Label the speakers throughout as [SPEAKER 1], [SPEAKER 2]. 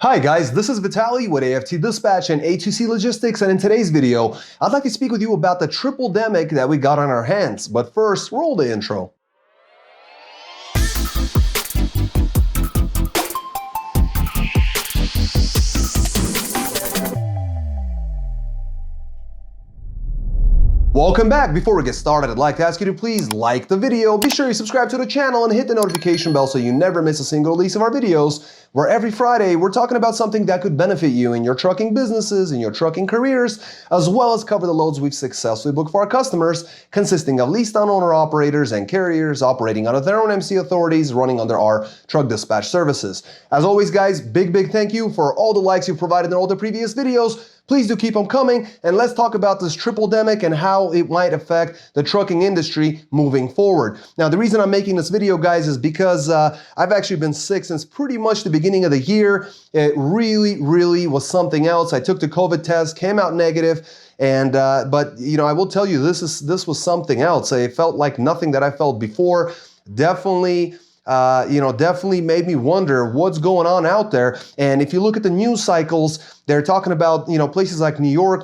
[SPEAKER 1] Hi guys, this is Vitaly with AFT Dispatch and A2C Logistics, and in today's video, I'd like to speak with you about the triple demic that we got on our hands. But first, roll the intro. Welcome back. Before we get started, I'd like to ask you to please like the video, be sure you subscribe to the channel and hit the notification bell so you never miss a single release of our videos, where every Friday we're talking about something that could benefit you in your trucking businesses, in your trucking careers, as well as cover the loads we've successfully booked for our customers, consisting of leased on owner-operators and carriers operating under their own MC authorities, running under our truck dispatch services. As always, guys, big thank you for all the likes you've provided in all the previous videos. Please do keep them coming, and let's talk about this triple demic and how it might affect the trucking industry moving forward. Now, the reason I'm making this video, guys, is because I've actually been sick since pretty much the beginning of the year. It really was something else. I took the COVID test, came out negative, and but you know, I will tell you, this was something else. It felt like nothing that I felt before. Definitely made me wonder what's going on out there. And if you look at the news cycles, they're talking about, places like New York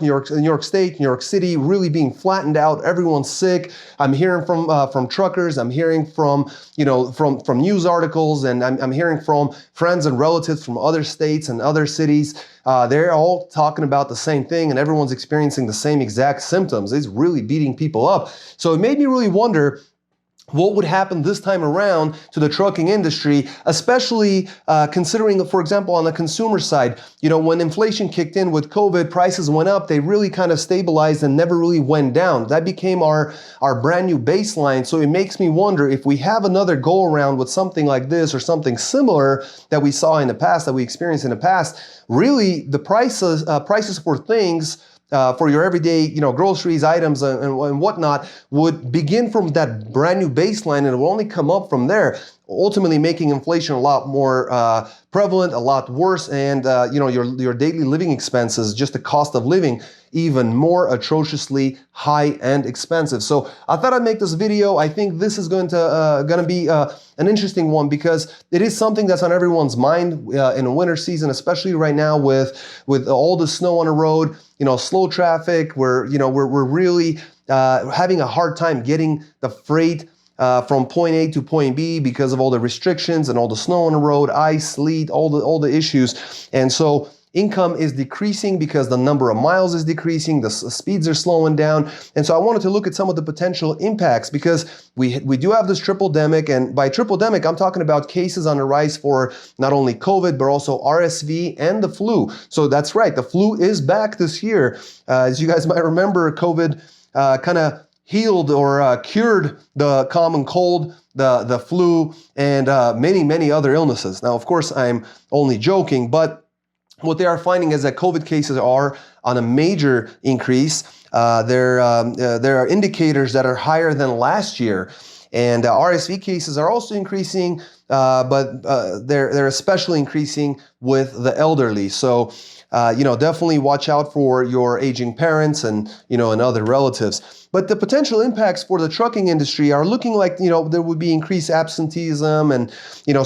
[SPEAKER 1] State, New York City really being flattened out. Everyone's sick. I'm hearing from truckers. I'm hearing from news articles, and I'm hearing from friends and relatives from other states and other cities. They're all talking about the same thing, and everyone's experiencing the same exact symptoms. It's really beating people up. So it made me really wonder what would happen this time around to the trucking industry, especially considering, for example, on the consumer side, when inflation kicked in with COVID, prices went up, they really kind of stabilized and never really went down. That became our brand new baseline. So it makes me wonder if we have another go around with something like this or something similar that we saw in the past, that we experienced in the past, really the prices for things, for your everyday, groceries, items, and whatnot, would begin from that brand new baseline, and it will only come up from there, ultimately making inflation a lot more prevalent, a lot worse, and your daily living expenses, just the cost of living, even more atrociously high and expensive. So I thought I'd make this video. I think this is going to be an interesting one, because it is something that's on everyone's mind in the winter season, especially right now with all the snow on the road, slow traffic. We're really having a hard time getting the freight from point A to point B because of all the restrictions and all the snow on the road, ice, sleet, all the issues. And so income is decreasing because the number of miles is decreasing, the speeds are slowing down. And so I wanted to look at some of the potential impacts, because we do have this triple demic, and by triple demic, I'm talking about cases on the rise for not only COVID, but also RSV and the flu. So that's right, the flu is back this year. As you guys might remember, COVID kind of healed or cured the common cold, the flu, and many other illnesses. Now, of course, I'm only joking, but what they are finding is that COVID cases are on a major increase. There are indicators that are higher than last year, and RSV cases are also increasing, but they're especially increasing with the elderly. So definitely watch out for your aging parents and other relatives. But the potential impacts for the trucking industry are looking like there would be increased absenteeism and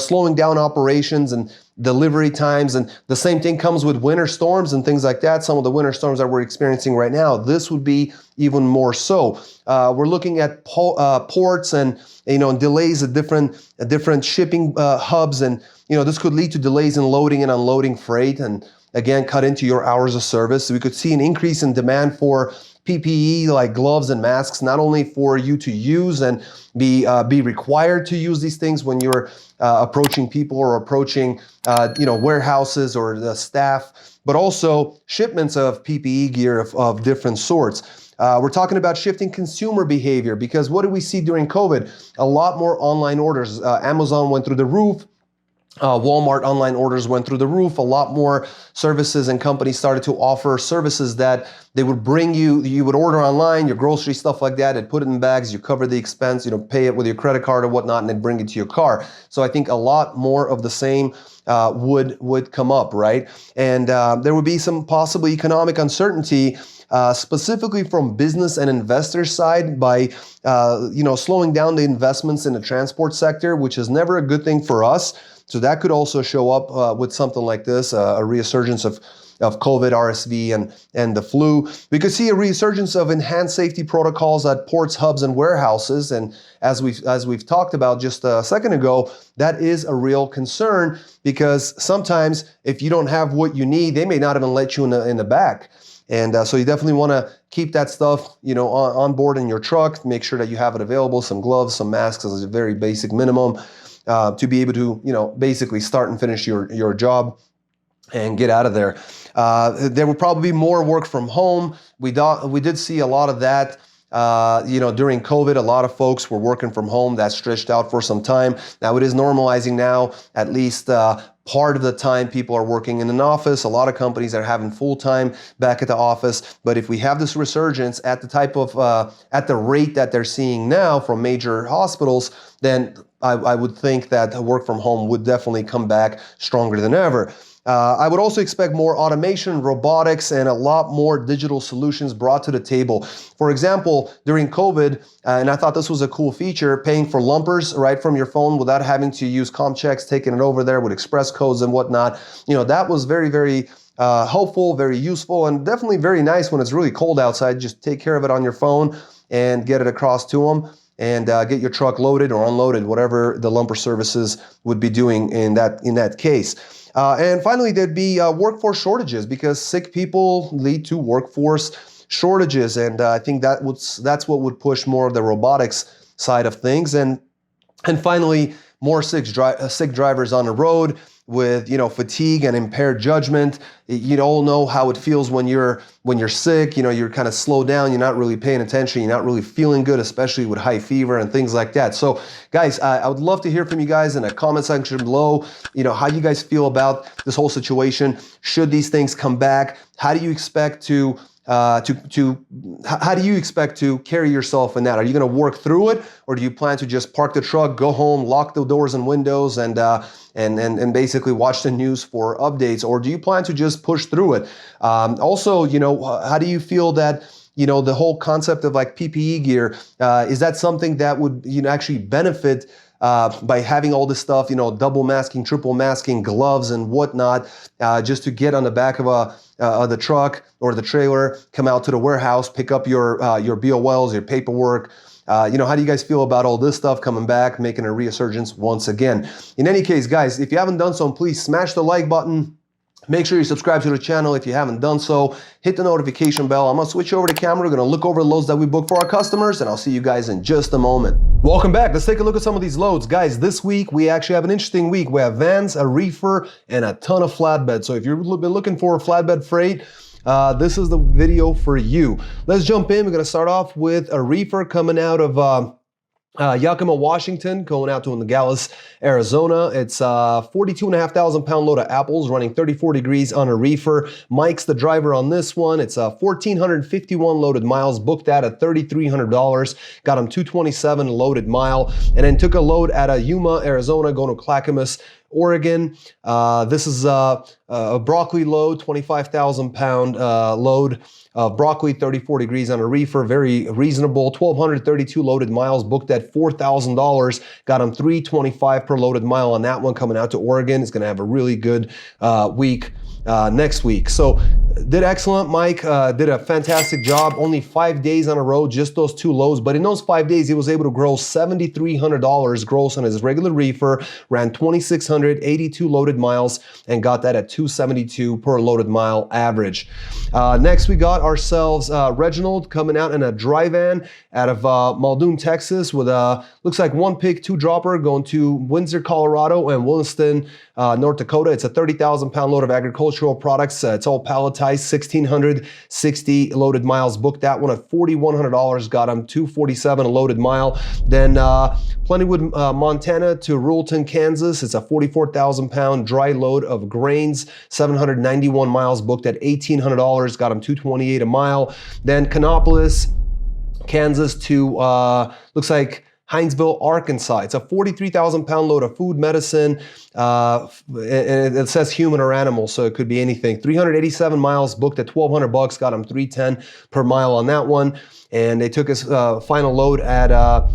[SPEAKER 1] slowing down operations and delivery times. And the same thing comes with winter storms and things like that. Some of the winter storms that we're experiencing right now, this would be even more so. We're looking at ports and delays at different shipping hubs, and this could lead to delays in loading and unloading freight, and again, cut into your hours of service. So we could see an increase in demand for PPE like gloves and masks, not only for you to use and be required to use these things when you're approaching people or approaching warehouses or the staff, but also shipments of PPE gear of different sorts. We're talking about shifting consumer behavior, because what did we see during COVID? A lot more online orders. Amazon went through the roof. Walmart online orders went through the roof. A lot more services and companies started to offer services that they would bring you would order online, your grocery, stuff like that, and put it in bags, you cover the expense, pay it with your credit card or whatnot, and then bring it to your car. So I think a lot more of the same would come up, right? And there would be some possible economic uncertainty, specifically from business and investor side, by slowing down the investments in the transport sector, which is never a good thing for us. So that could also show up with something like this, a resurgence of COVID, RSV, and the flu. We could see a resurgence of enhanced safety protocols at ports, hubs, and warehouses. And as we've talked about just a second ago, that is a real concern, because sometimes if you don't have what you need, they may not even let you in the back. And so you definitely want to keep that stuff, on board in your truck. Make sure that you have it available. Some gloves, some masks as a very basic minimum to be able to, basically start and finish your job and get out of there. There will probably be more work from home. We did see a lot of that. During COVID, a lot of folks were working from home. That stretched out for some time. Now it is normalizing now. At least part of the time people are working in an office. A lot of companies are having full time back at the office. But if we have this resurgence at the rate that they're seeing now from major hospitals, then I would think that work from home would definitely come back stronger than ever. I would also expect more automation, robotics, and a lot more digital solutions brought to the table. For example, during COVID, and I thought this was a cool feature, paying for lumpers right from your phone without having to use comp checks, taking it over there with express codes and whatnot. That was very, very helpful, very useful, and definitely very nice when it's really cold outside. Just take care of it on your phone and get it across to them, and get your truck loaded or unloaded, whatever the lumper services would be doing in that case. And finally, there'd be workforce shortages, because sick people lead to workforce shortages, and I think that's what would push more of the robotics side of things. And finally, more sick drivers on the road with fatigue and impaired judgment. You all know how it feels when you're sick. You're kind of slowed down. You're not really paying attention. You're not really feeling good, especially with high fever and things like that. So, guys, I would love to hear from you guys in the comment section below. How you guys feel about this whole situation. Should these things come back? How do you expect to carry yourself in that? Are you going to work through it, or do you plan to just park the truck, go home, lock the doors and windows, and basically watch the news for updates, or do you plan to just push through it? Also, how do you feel that the whole concept of like PPE gear, is that something that would actually benefit by having all this stuff, double masking, triple masking, gloves and whatnot, just to get on the back of the truck or the trailer, come out to the warehouse, pick up your BOLs, your paperwork. How do you guys feel about all this stuff coming back, making a resurgence once again? In any case, guys, if you haven't done so, please smash the like button. Make sure you subscribe to the channel if you haven't done so. Hit the notification bell. I'm going to switch over to camera. We're going to look over the loads that we booked for our customers, and I'll see you guys in just a moment. Welcome back. Let's take a look at some of these loads. Guys, this week we actually have an interesting week. We have vans, a reefer, and a ton of flatbed. So if you've been looking for flatbed freight, this is the video for you. Let's jump in. We're going to start off with a reefer coming out of Yakima, Washington, going out to Nogales, Arizona. It's 42,500 pound load of apples running 34 degrees on a reefer. Mike's the driver on this one. It's 1,451 loaded miles, booked out at $3,300. Got him 227 loaded mile, and then took a load at Yuma, Arizona, going to Clackamas, Oregon. This is a broccoli load, 25,000 pound load of broccoli, 34 degrees on a reefer, very reasonable. 1,232 loaded miles, booked at $4,000. Got him $325 per loaded mile on that one, coming out to Oregon. It's going to have a really good week next week. So did excellent. Mike did a fantastic job. Only 5 days on a road, just those two loads. But in those 5 days, he was able to gross $7,300 gross on his regular reefer, ran 2,682 loaded miles, and got that at $272 per loaded mile average. Next, we got ourselves Reginald coming out in a dry van out of Muldoon, Texas, with looks like one pick, two dropper, going to Windsor, Colorado, and Williston, North Dakota. It's a 30,000 pound load of agricultural products. It's all palletized, 1,660 loaded miles, booked that one at $4,100, got him $247 a loaded mile. Then Plentywood, Montana to Ruleton, Kansas. It's a 44,000 pound dry load of grains, 791 miles, booked at $1,800, got him $228 a mile. Then Canopolis, Kansas to looks like Hinesville, Arkansas. It's a 43,000 pound load of food, medicine, and it says human or animal, so it could be anything. 387 miles, booked at $1,200, got him $310 per mile on that one. And they took his final load at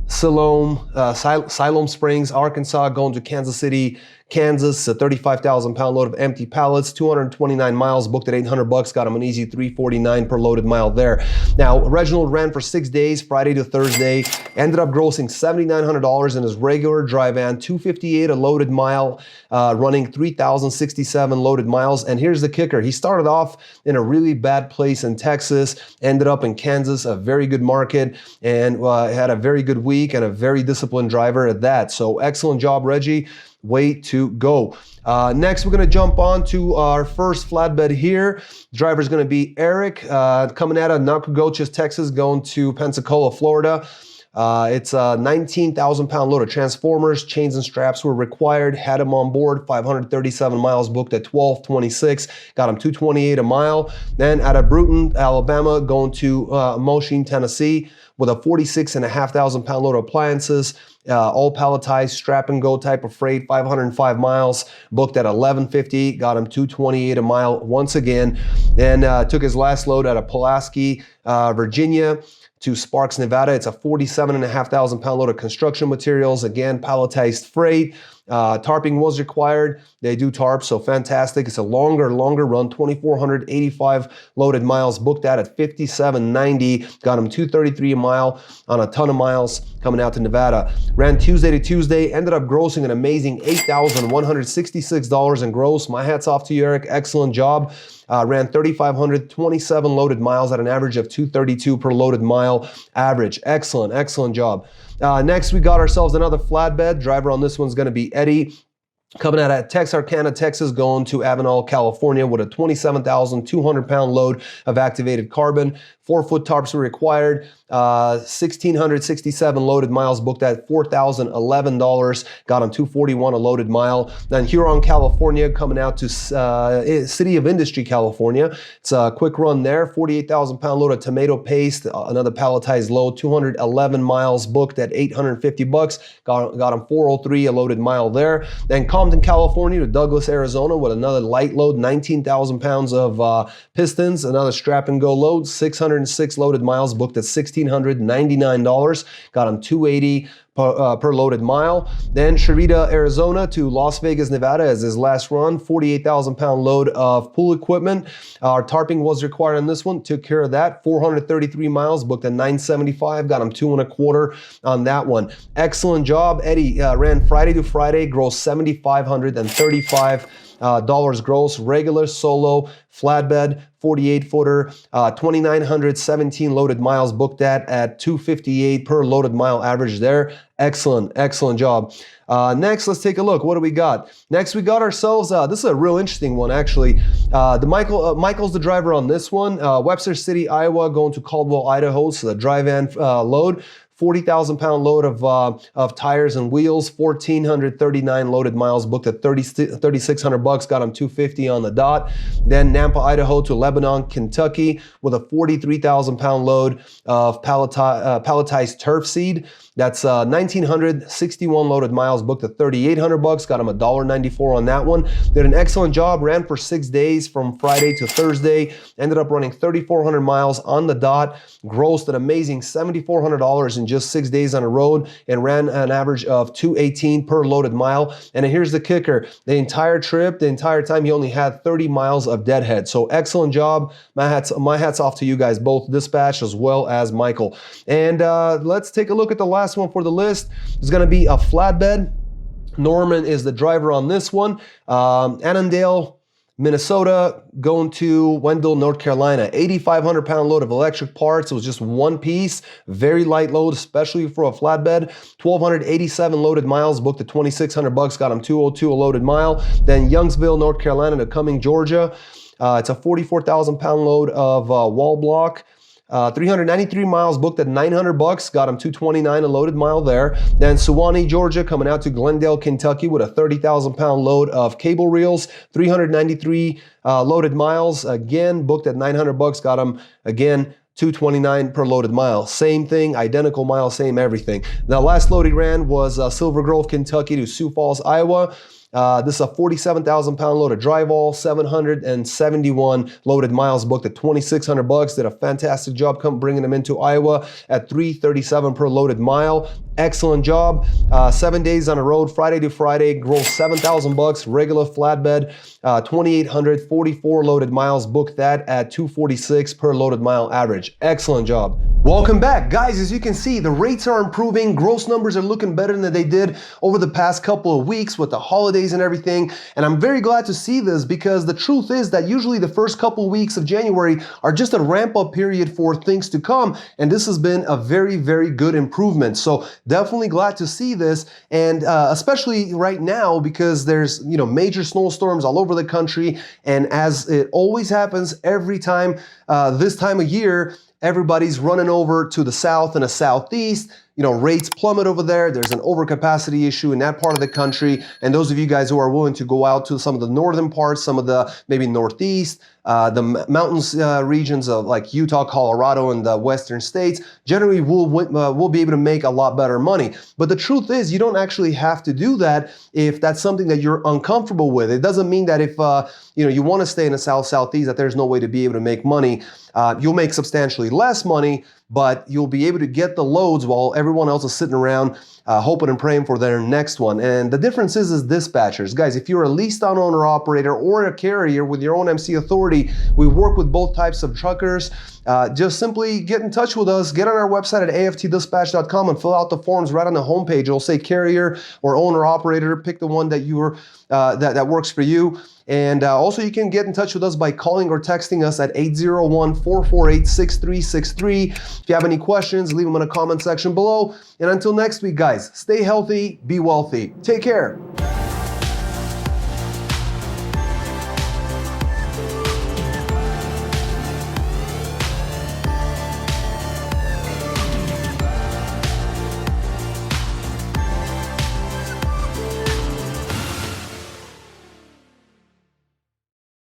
[SPEAKER 1] Siloam Springs, Arkansas, going to Kansas City, Kansas, a 35,000 pound load of empty pallets, 229 miles, booked at $800, got him an easy $349 per loaded mile there. Now, Reginald ran for 6 days, Friday to Thursday, ended up grossing $7,900 in his regular dry van, $258 a loaded mile, running 3,067 loaded miles. And here's the kicker. He started off in a really bad place in Texas, ended up in Kansas, a very good market, and had a very good week and a very disciplined driver at that. So excellent job, Reggie. Way to go. Next, we're going to jump on to our first flatbed here. Driver is going to be Eric, coming out of Nacogdoches, Texas, going to Pensacola, Florida. It's a 19,000 pound load of transformers, chains and straps were required, had him on board, 537 miles, booked at 1226, got him 228 a mile. Then out of Bruton, Alabama, going to Moshin, Tennessee, with a 46,500 pound load of appliances, all palletized, strap and go type of freight, 505 miles, booked at 1150, got him 228 a mile once again. Then took his last load out of Pulaski, Virginia, to Sparks, Nevada. It's a 47,500 pound load of construction materials, again, palletized freight. Tarping was required. They do tarp, so fantastic. It's a longer run, 2,485 loaded miles, booked out at 5,790, got him 233 a mile on a ton of miles coming out to Nevada. Ran Tuesday to Tuesday, ended up grossing an amazing $8,166 in gross. My hat's off to you, Eric. Excellent job. Ran 3,527 loaded miles at an average of 232 per loaded mile average. Excellent job. Next, we got ourselves another flatbed. Driver on this one's going to be Eddie, coming out of Texarkana, Texas, going to Avenal, California, with a 27,200 pound load of activated carbon. 4-foot tarps were required. 1,667 loaded miles, booked at $4,011. Got him 241 a loaded mile. Then Huron, California, coming out to City of Industry, California. It's a quick run there. 48,000 pound load of tomato paste, another palletized load. 211 miles, booked at $850. Got him 403 a loaded mile there. Then Compton, California to Douglas, Arizona, with another light load, 19,000 pounds of pistons, another strap and go load, 606 loaded miles, booked at $1,699. Got him 280 per loaded mile. Then Sherita, Arizona to Las Vegas, Nevada as his last run, 48,000 pound load of pool equipment. Our tarping was required on this one, took care of that. 433 miles, booked at $975, got him 2.25 on that one. Excellent job. Eddie ran Friday to Friday, grossed $7,535 gross, regular, solo, flatbed, 48-footer, 2,917 loaded miles, booked at 258 per loaded mile average there. Excellent job. Next, let's take a look. What do we got? Next, we got ourselves, this is a real interesting one, actually. Michael's the driver on this one. Webster City, Iowa, going to Caldwell, Idaho, so the dry van load. 40,000 pound load of tires and wheels, 1,439 loaded miles, booked at $3,600, got him 250 on the dot. Then Nampa, Idaho to Lebanon, Kentucky, with a 43,000 pound load of palletized turf seed. That's 1,961 loaded miles, booked at $3,800, got him $1.94 on that one. Did an excellent job, ran for 6 days from Friday to Thursday, ended up running 3,400 miles on the dot, grossed an amazing $7,400 in just 6 days on the road, and ran an average of 218 per loaded mile. And here's the kicker. The entire trip, the entire time, he only had 30 miles of deadhead. So excellent job. My hat's off to you guys, both Dispatch as well as Michael. And let's take a look at the last one for the list. It's going to be a flatbed. Norman is the driver on this one. Annandale, Minnesota, going to Wendell, North Carolina. 8,500 pound load of electric parts. It was just one piece, very light load, especially for a flatbed. 1,287 loaded miles, booked at $2,600, got him 202 a loaded mile. Then Youngsville, North Carolina to Cumming, Georgia. It's a 44,000 pound load of wall block. 393 miles, booked at $900, got him 229 a loaded mile there. Then Suwanee, Georgia, coming out to Glendale, Kentucky, with a 30,000 pound load of cable reels, 393 loaded miles, again booked at $900, got him again 229 per loaded mile. Same thing, identical mile, same everything. The last load he ran was Silver Grove, Kentucky to Sioux Falls, Iowa. This is a 47,000 pound load of drywall, 771 loaded miles booked at 2,600 bucks. Did a fantastic job bringing them into Iowa at 337 per loaded mile. Excellent job. 7 days on the road, Friday to Friday, gross 7,000 bucks, regular flatbed, 2,844 loaded miles, booked that at 246 per loaded mile average. Excellent job. Welcome back, guys. As you can see, the rates are improving. Gross numbers are looking better than they did over the past couple of weeks with the holidays and everything. And I'm very glad to see this, because the truth is that usually the first couple of weeks of January are just a ramp up period for things to come. And this has been a very, very good improvement. So definitely glad to see this. And especially right now, because there's, major snowstorms all over the country. And as it always happens every time this time of year, everybody's running over to the south and the southeast. Rates plummet over there. There's an overcapacity issue in that part of the country. And those of you guys who are willing to go out to some of the northern parts, some of the maybe northeast, the mountains regions of like Utah, Colorado, and the western states, generally we'll be able to make a lot better money. But the truth is, you don't actually have to do that if that's something that you're uncomfortable with. It doesn't mean that if you want to stay in the southeast, that there's no way to be able to make money. You'll make substantially less money, but you'll be able to get the loads while everyone else is sitting around hoping and praying for their next one. And the difference is dispatchers. Guys, if you're a leased on owner operator or a carrier with your own MC authority, we work with both types of truckers. Just simply get in touch with us. Get on our website at aftdispatch.com and fill out the forms right on the homepage. It'll say carrier or owner operator. Pick the one that that works for you. And also you can get in touch with us by calling or texting us at 801-448-6363. If you have any questions, leave them in the comment section below. And until next week, guys, stay healthy, be wealthy. Take care.